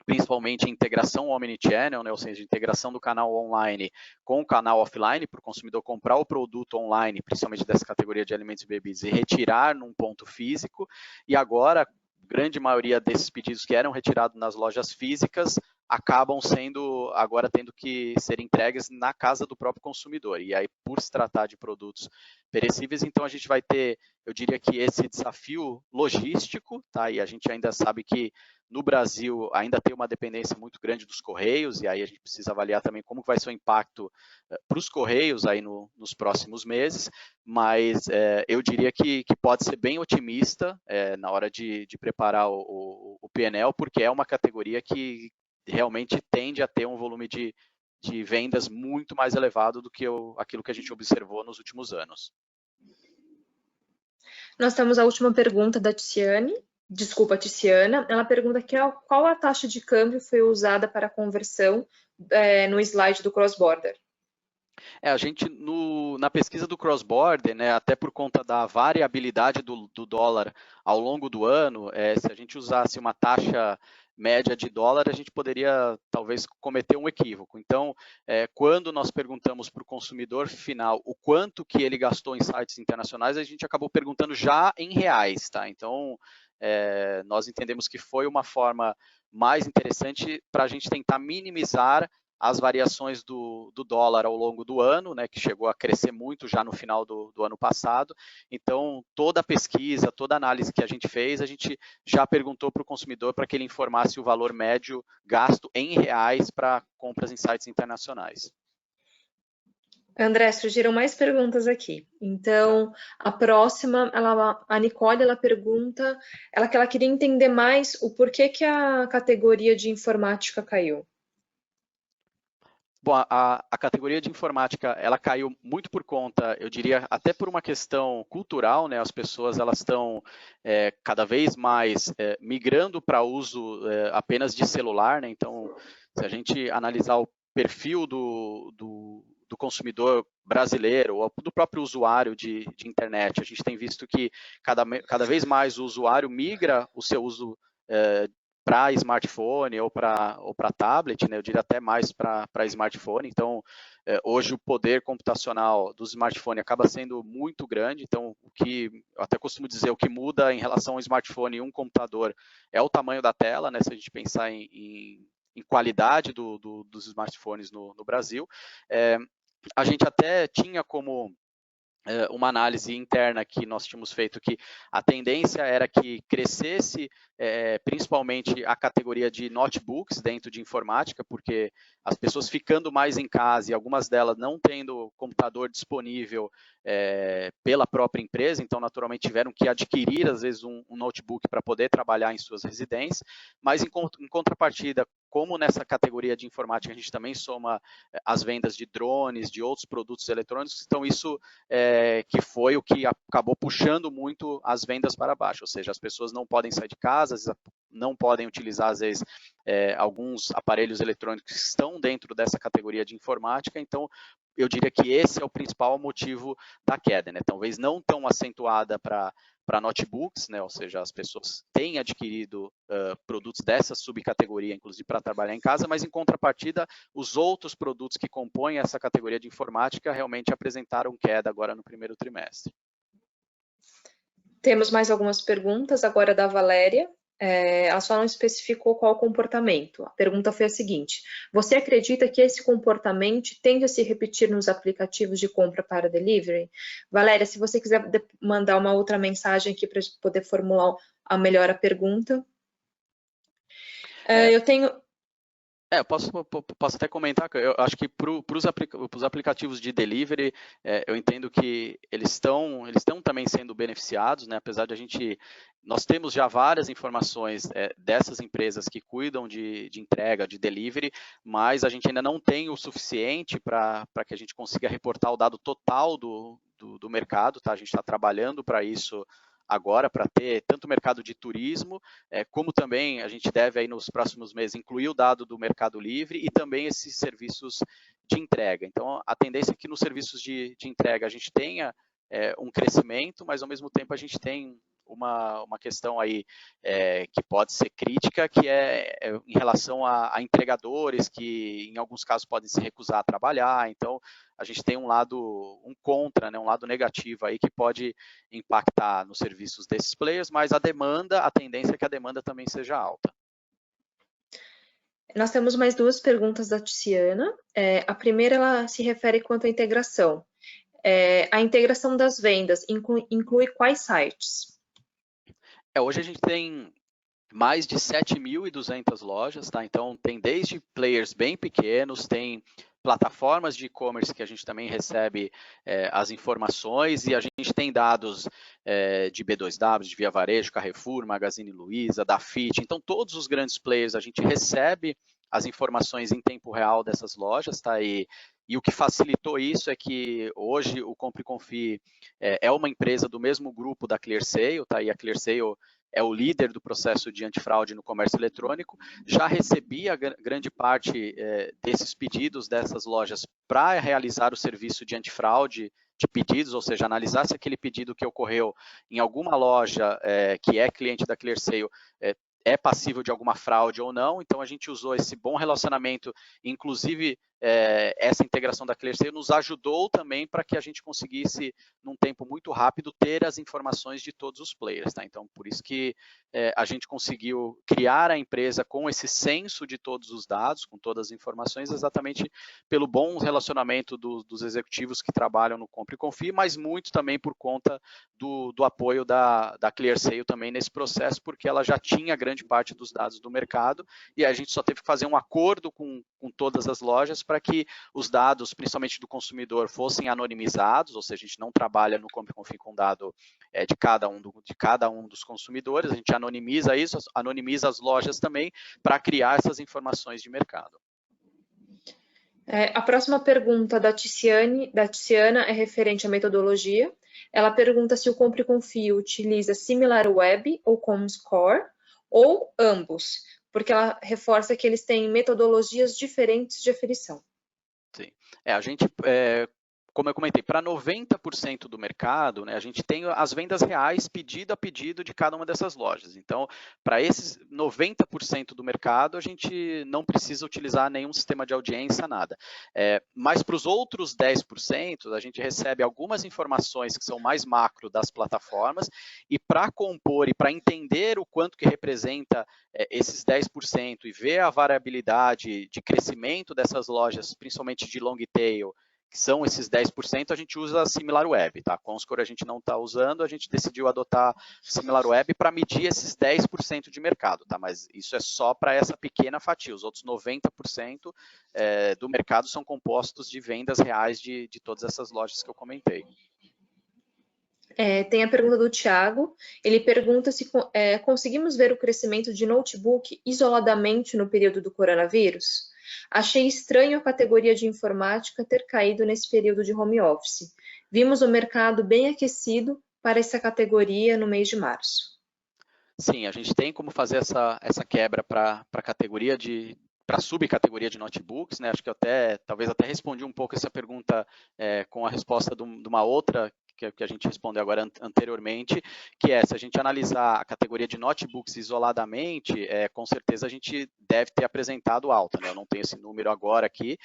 principalmente em integração omnichannel, né, ou seja, integração do canal online com o canal offline, para o consumidor comprar o produto online, principalmente dessa categoria de alimentos e bebidas, e retirar num ponto físico, e agora, grande maioria desses pedidos que eram retirados nas lojas físicas acabam sendo, agora tendo que ser entregues na casa do próprio consumidor, e aí por se tratar de produtos perecíveis, então a gente vai ter, eu diria que esse desafio logístico, tá, e a gente ainda sabe que no Brasil ainda tem uma dependência muito grande dos Correios, e aí a gente precisa avaliar também como vai ser o impacto para os Correios aí nos próximos meses, mas eu diria que pode ser bem otimista na hora de preparar o P&L, porque é uma categoria que realmente tende a ter um volume de vendas muito mais elevado do que aquilo que a gente observou nos últimos anos. Nós temos a última pergunta da Tiziana. Ela pergunta qual a taxa de câmbio foi usada para a conversão no slide do cross-border. A gente, na pesquisa do cross-border, né, até por conta da variabilidade do dólar ao longo do ano, se a gente usasse uma taxa média de dólar, a gente poderia talvez cometer um equívoco. Então, quando nós perguntamos para o consumidor final o quanto que ele gastou em sites internacionais, a gente acabou perguntando já em reais, tá? Então, nós entendemos que foi uma forma mais interessante para a gente tentar minimizar as variações do dólar ao longo do ano, né, que chegou a crescer muito já no final do ano passado. Então, toda a pesquisa, toda a análise que a gente fez, a gente já perguntou para o consumidor para que ele informasse o valor médio gasto em reais para compras em sites internacionais. André, surgiram mais perguntas aqui. Então, a próxima, a Nicole, ela pergunta, que ela queria entender mais o porquê que a categoria de informática caiu. Bom, a categoria de informática, ela caiu muito por conta, eu diria, até por uma questão cultural, né? As pessoas, elas estão cada vez mais migrando para uso apenas de celular, né? Então, se a gente analisar o perfil do consumidor brasileiro, ou do próprio usuário de internet, a gente tem visto que cada vez mais o usuário migra o seu uso para smartphone ou para tablet, né? Eu diria até mais para smartphone. Então, hoje o poder computacional do smartphone acaba sendo muito grande. Então, o que eu até costumo dizer, o que muda em relação ao smartphone e um computador é o tamanho da tela, né? Se a gente pensar em qualidade dos smartphones no Brasil. A gente até tinha como uma análise interna que nós tínhamos feito, que a tendência era que crescesse principalmente a categoria de notebooks dentro de informática, porque as pessoas ficando mais em casa e algumas delas não tendo computador disponível pela própria empresa, então naturalmente tiveram que adquirir às vezes um notebook para poder trabalhar em suas residências, mas em contrapartida, como nessa categoria de informática a gente também soma as vendas de drones, de outros produtos eletrônicos, então isso que foi o que acabou puxando muito as vendas para baixo, ou seja, as pessoas não podem sair de casa, não podem utilizar, às vezes, alguns aparelhos eletrônicos que estão dentro dessa categoria de informática, então eu diria que esse é o principal motivo da queda, né? Talvez não tão acentuada para notebooks, né? Ou seja, as pessoas têm adquirido produtos dessa subcategoria, inclusive para trabalhar em casa, mas em contrapartida, os outros produtos que compõem essa categoria de informática realmente apresentaram queda agora no primeiro trimestre. Temos mais algumas perguntas agora da Valéria. Ela só não especificou qual comportamento. A pergunta foi a seguinte: você acredita que esse comportamento tende a se repetir nos aplicativos de compra para delivery? Valéria, se você quiser mandar uma outra mensagem aqui para poder formular melhor a pergunta. Eu tenho... Eu posso até comentar, eu acho que para os aplicativos de delivery, eu entendo que eles estão também sendo beneficiados, né? Apesar de nós temos já várias informações dessas empresas que cuidam de entrega, de delivery, mas a gente ainda não tem o suficiente para que a gente consiga reportar o dado total do mercado, tá? A gente está trabalhando para isso agora, para ter tanto o mercado de turismo, como também a gente deve aí nos próximos meses incluir o dado do Mercado Livre e também esses serviços de entrega. Então, a tendência é que nos serviços de entrega a gente tenha um crescimento, mas ao mesmo tempo a gente tem uma questão aí que pode ser crítica, que é em relação a entregadores que em alguns casos podem se recusar a trabalhar. Então, a gente tem um contra, né, um lado negativo aí que pode impactar nos serviços desses players, mas a tendência é que a demanda também seja alta. Nós temos mais duas perguntas da Tiziana. A primeira ela se refere quanto à integração. A integração das vendas inclui quais sites? Hoje a gente tem mais de 7.200 lojas, tá? Então tem desde players bem pequenos, tem plataformas de e-commerce que a gente também recebe as informações e a gente tem dados de B2W, de Via Varejo, Carrefour, Magazine Luiza, da Fit. Então todos os grandes players a gente recebe as informações em tempo real dessas lojas, tá? E o que facilitou isso é que hoje o Compre e Confie é uma empresa do mesmo grupo da ClearSale, tá? E a ClearSale é o líder do processo de antifraude no comércio eletrônico, já recebia grande parte desses pedidos dessas lojas para realizar o serviço de antifraude de pedidos, ou seja, analisar se aquele pedido que ocorreu em alguma loja que é cliente da ClearSale é passível de alguma fraude ou não. Então a gente usou esse bom relacionamento, inclusive essa integração da ClearSale nos ajudou também para que a gente conseguisse, num tempo muito rápido, ter as informações de todos os players. Tá? Então, por isso que a gente conseguiu criar a empresa com esse senso de todos os dados, com todas as informações, exatamente pelo bom relacionamento dos executivos que trabalham no Compre e Confie, mas muito também por conta do apoio da ClearSale também nesse processo, porque ela já tinha grande parte dos dados do mercado e a gente só teve que fazer um acordo com todas as lojas para que os dados, principalmente do consumidor, fossem anonimizados, ou seja, a gente não trabalha no Compre e Confie com dado de cada um dos consumidores, a gente anonimiza isso, anonimiza as lojas também para criar essas informações de mercado. A próxima pergunta da Tiziana é referente à metodologia. Ela pergunta se o Compre e Confie utiliza SimilarWeb ou Comscore, ou ambos, porque ela reforça que eles têm metodologias diferentes de aferição. Sim. A gente, como eu comentei, para 90% do mercado, né, a gente tem as vendas reais pedido a pedido de cada uma dessas lojas. Então, para esses 90% do mercado, a gente não precisa utilizar nenhum sistema de audiência, nada. Mas para os outros 10%, a gente recebe algumas informações que são mais macro das plataformas e para compor e para entender o quanto que representa esses 10% e ver a variabilidade de crescimento dessas lojas, principalmente de long tail, que são esses 10%, a gente usa SimilarWeb, tá? Comscore a gente não está usando, a gente decidiu adotar SimilarWeb para medir esses 10% de mercado, tá? Mas isso é só para essa pequena fatia, os outros 90% do mercado são compostos de vendas reais de todas essas lojas que eu comentei. Tem a pergunta do Thiago, ele pergunta se conseguimos ver o crescimento de notebook isoladamente no período do coronavírus? Achei estranho a categoria de informática ter caído nesse período de home office. Vimos o mercado bem aquecido para essa categoria no mês de março. Sim, a gente tem como fazer essa quebra para a categoria para a subcategoria de notebooks, né? Acho que eu talvez até respondi um pouco essa pergunta com a resposta de uma outra que a gente respondeu agora anteriormente, que se a gente analisar a categoria de notebooks isoladamente, com certeza a gente deve ter apresentado alta, né? Eu não tenho esse número agora aqui,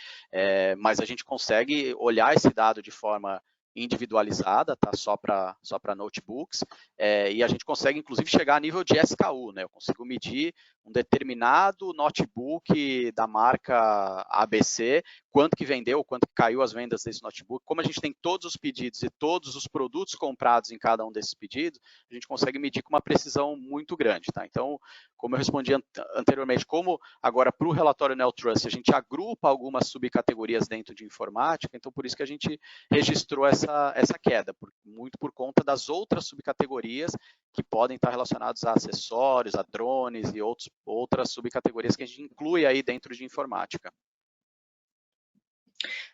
mas a gente consegue olhar esse dado de forma individualizada, tá? Só para notebooks, e a gente consegue, inclusive, chegar a nível de SKU, né? Eu consigo medir um determinado notebook da marca ABC, quanto que vendeu, quanto que caiu as vendas desse notebook. Como a gente tem todos os pedidos e todos os produtos comprados em cada um desses pedidos, a gente consegue medir com uma precisão muito grande. Tá? Então, como eu respondi anteriormente, como agora para o relatório Neotrust a gente agrupa algumas subcategorias dentro de informática, então por isso que a gente registrou essa queda, muito por conta das outras subcategorias que podem estar relacionadas a acessórios, a drones e outras subcategorias que a gente inclui aí dentro de informática.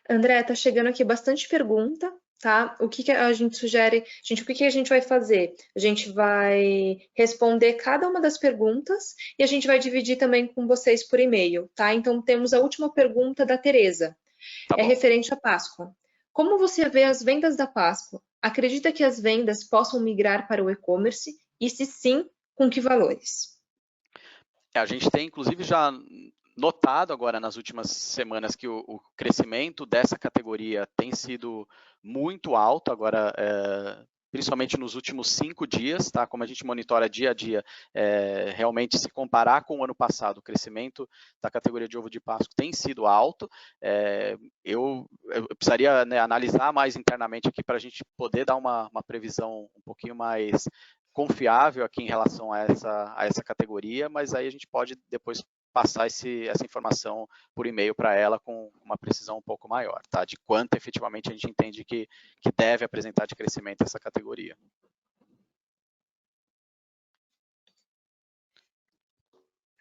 André, tá chegando aqui bastante pergunta, tá? O que a gente sugere? Gente, o que a gente vai fazer? A gente vai responder cada uma das perguntas e a gente vai dividir também com vocês por e-mail, tá? Então, temos a última pergunta da Tereza. É referente à Páscoa. Como você vê as vendas da Páscoa? Acredita que as vendas possam migrar para o e-commerce? E se sim, com que valores? A gente tem, inclusive, já notado agora nas últimas semanas que o crescimento dessa categoria tem sido muito alto, agora principalmente nos últimos 5 dias, tá? Como a gente monitora dia a dia, realmente se comparar com o ano passado, o crescimento da categoria de ovo de Páscoa tem sido alto. Eu precisaria, né, analisar mais internamente aqui para a gente poder dar uma previsão um pouquinho mais confiável aqui em relação a essa categoria, mas aí a gente pode depois passar essa informação por e-mail para ela com uma precisão um pouco maior, tá? De quanto efetivamente a gente entende que deve apresentar de crescimento essa categoria.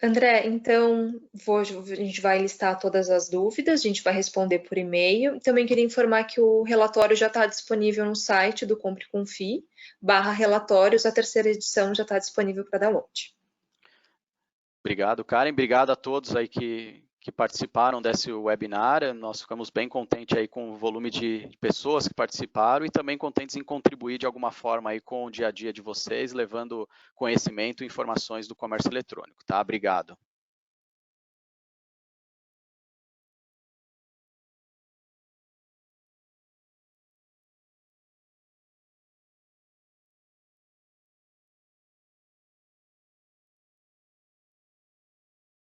André, então a gente vai listar todas as dúvidas, a gente vai responder por e-mail. Também queria informar que o relatório já está disponível no site do Compre com FI, /relatórios, a terceira edição já está disponível para download. Obrigado, Karen. Obrigado a todos aí que participaram desse webinar. Nós ficamos bem contentes aí com o volume de pessoas que participaram e também contentes em contribuir de alguma forma aí com o dia a dia de vocês, levando conhecimento e informações do comércio eletrônico, tá? Obrigado.